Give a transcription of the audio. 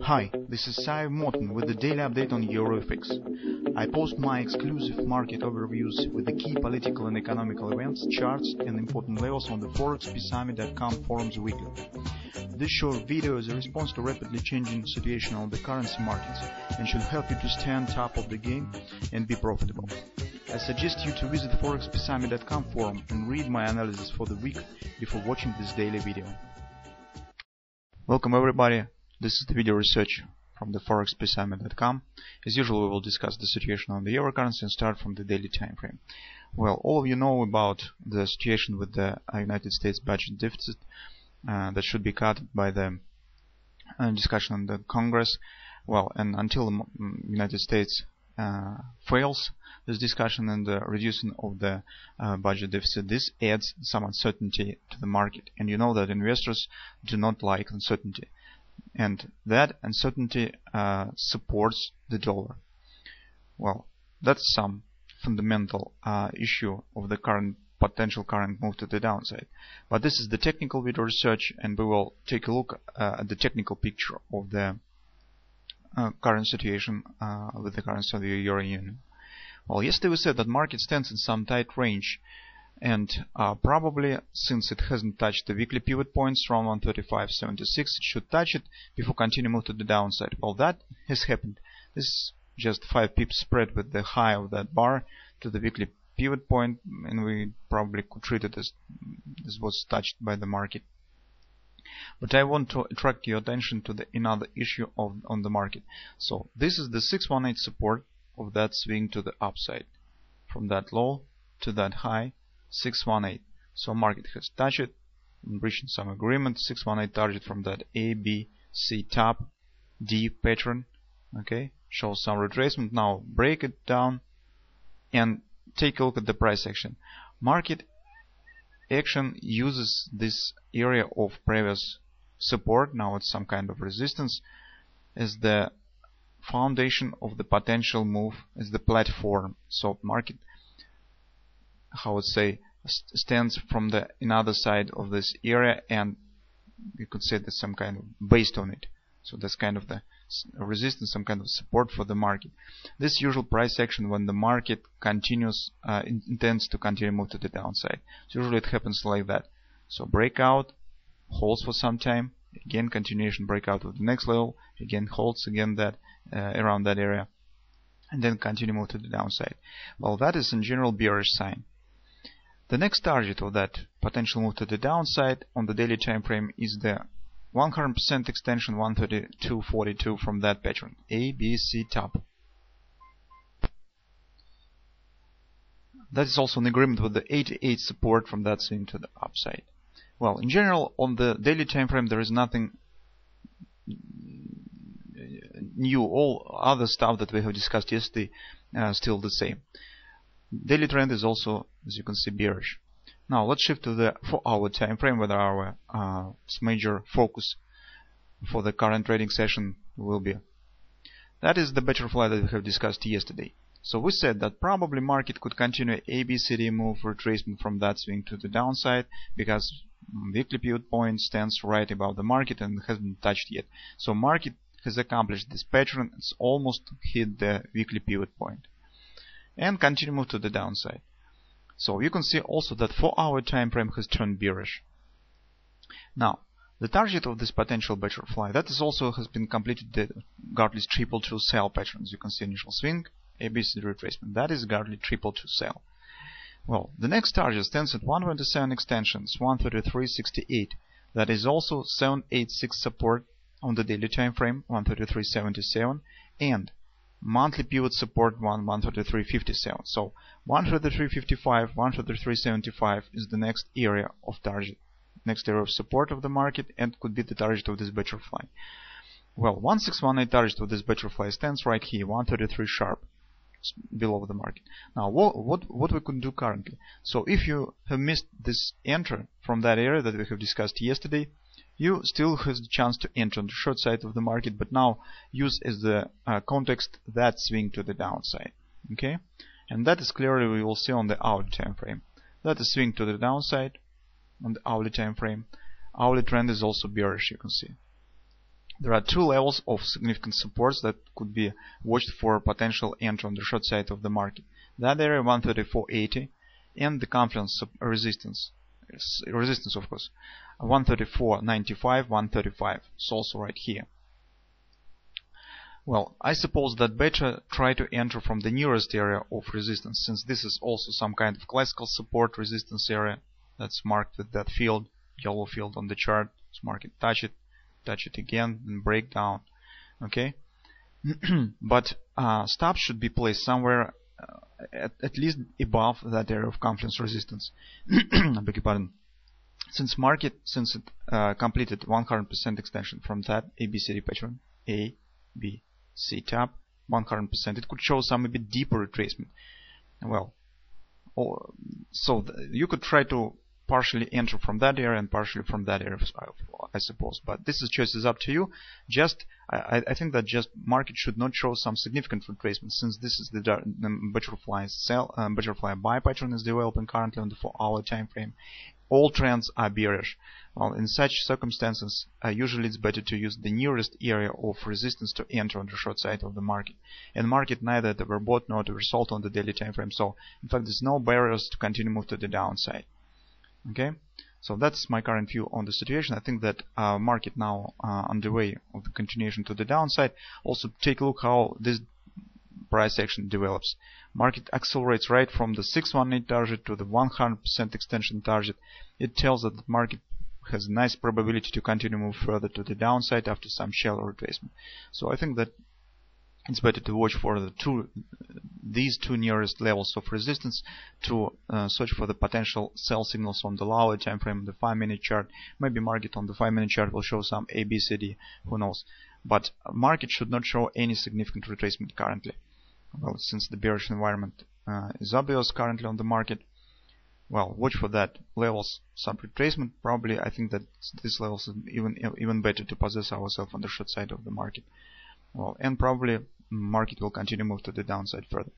Hi, this is Sive Morten with the daily update on EURUSD. I post my exclusive market overviews with the key political and economical events, charts and important levels on the ForexPeaceArmy.com forums weekly. This short video is a response to rapidly changing situation on the currency markets and should help you to stay on top of the game and be profitable. I suggest you to visit ForexPeaceArmy.com forum and read my analysis for the week before watching this daily video. Welcome everybody. This is the video research from the ForexPeaceArmy.com. As usual, we will discuss the situation on the euro currency and start from the daily time frame. Well, all of you know about the situation with the United States budget deficit that should be cut by the discussion in the Congress. Well, and until the United States fails this discussion and the reducing of the budget deficit, this adds some uncertainty to the market. And you know that investors do not like uncertainty. And that uncertainty supports the dollar. Well, that's some fundamental issue of the potential current move to the downside. But this is the technical video research, and we will take a look at the technical picture of the current situation with the currency of the Euro Union. Well, yesterday we said that market stands in some tight range, and probably since it hasn't touched the weekly pivot points from 135.76, it should touch it before continuing to the downside. Well, that has happened. This is just 5 pips spread with the high of that bar to the weekly pivot point, and we probably could treat it as this was touched by the market. But I want to attract your attention to another issue on the market. So this is the 618 support of that swing to the upside, from that low to that high. 618. So market has touched it and reaching some agreement. 618 target from that A, B, C top, D pattern. Okay, shows some retracement. Now break it down and take a look at the price action. Market action uses this area of previous support, now it's some kind of resistance, as the foundation of the potential move, as the platform. So market, how would say, stands from the another side of this area, and you could say there's some kind of based on it. So that's kind of the resistance, some kind of support for the market. This usual price action when the market continues, intends to continue move to the downside. So usually it happens like that. So breakout, holds for some time, again continuation breakout of the next level, again holds again that around that area, and then continue move to the downside. Well, that is in general bearish sign. The next target of that potential move to the downside on the daily time frame is the 100% extension 132.42 from that pattern, A, B, C top. That is also in agreement with the 88 support from that swing to the upside. Well, in general, on the daily time frame there is nothing new. All other stuff that we have discussed yesterday still the same. Daily trend is also, as you can see, bearish. Now let's shift to the 4-hour time frame, where our major focus for the current trading session will be. That is the butterfly that we have discussed yesterday. So we said that probably market could continue ABCD move retracement from that swing to the downside, because weekly pivot point stands right above the market and hasn't touched yet. So market has accomplished this pattern. It's almost hit the weekly pivot point and continue move to the downside. So you can see also that 4-hour time frame has turned bearish. Now the target of this potential butterfly, that is also has been completed, the Gartley's triple two sell pattern. As you can see, initial swing, ABCD retracement, that is Gartley triple two sell. Well, the next target stands at 127 extensions, 133.68. That is also 786 support on the daily time frame, 133.77, and monthly pivot support 133.57. So 133.55, 133.75 is the next area of target, next area of support of the market, and could be the target of this butterfly. Well, 1618 target of this butterfly stands right here, 133 sharp, below the market. Now what we could do currently? So if you have missed this enter from that area that we have discussed yesterday, you still have the chance to enter on the short side of the market, but now use as the context that swing to the downside. Okay, and that is clearly we will see on the hourly time frame. That is swing to the downside on the hourly time frame. Hourly trend is also bearish, you can see. There are two levels of significant supports that could be watched for potential entry on the short side of the market. That area 134.80 and the confluence resistance of course 134.95, 135. It's also right here. Well, I suppose that better try to enter from the nearest area of resistance, since this is also some kind of classical support resistance area that's marked with that field, yellow field on the chart. Let's mark it, touch it again, and break down. Okay, but stops should be placed somewhere at least above that area of confluence resistance. I beg your pardon. Since it completed 100% extension from that ABCD pattern, A, B, C tab, 100%, it could show some a bit deeper retracement. Well, you could try to partially enter from that area and partially from that area, I suppose. But this choice is up to you. I think that just market should not show some significant retracement, since this is the butterfly buy pattern is developing currently on the 4-hour time frame. All trends are bearish. Well, in such circumstances, usually it's better to use the nearest area of resistance to enter on the short side of the market. And market neither overbought nor oversold on the daily time frame. So, in fact, there's no barriers to continue move to the downside. Okay, so that's my current view on the situation. I think that market now on the way of the continuation to the downside. Also, take a look how this price action develops. Market accelerates right from the 618 target to the 100% extension target. It tells that the market has a nice probability to continue move further to the downside after some shallow retracement. So I think that it's better to watch for these two nearest levels of resistance to search for the potential sell signals on the lower time frame, the 5-minute chart. Maybe market on the 5-minute chart will show some ABCD, who knows. But market should not show any significant retracement currently. Well, since the bearish environment is obvious currently on the market, well, watch for that levels sub retracement. Probably I think that this levels is even better to possess ourselves on the short side of the market. Well, and probably market will continue move to the downside further.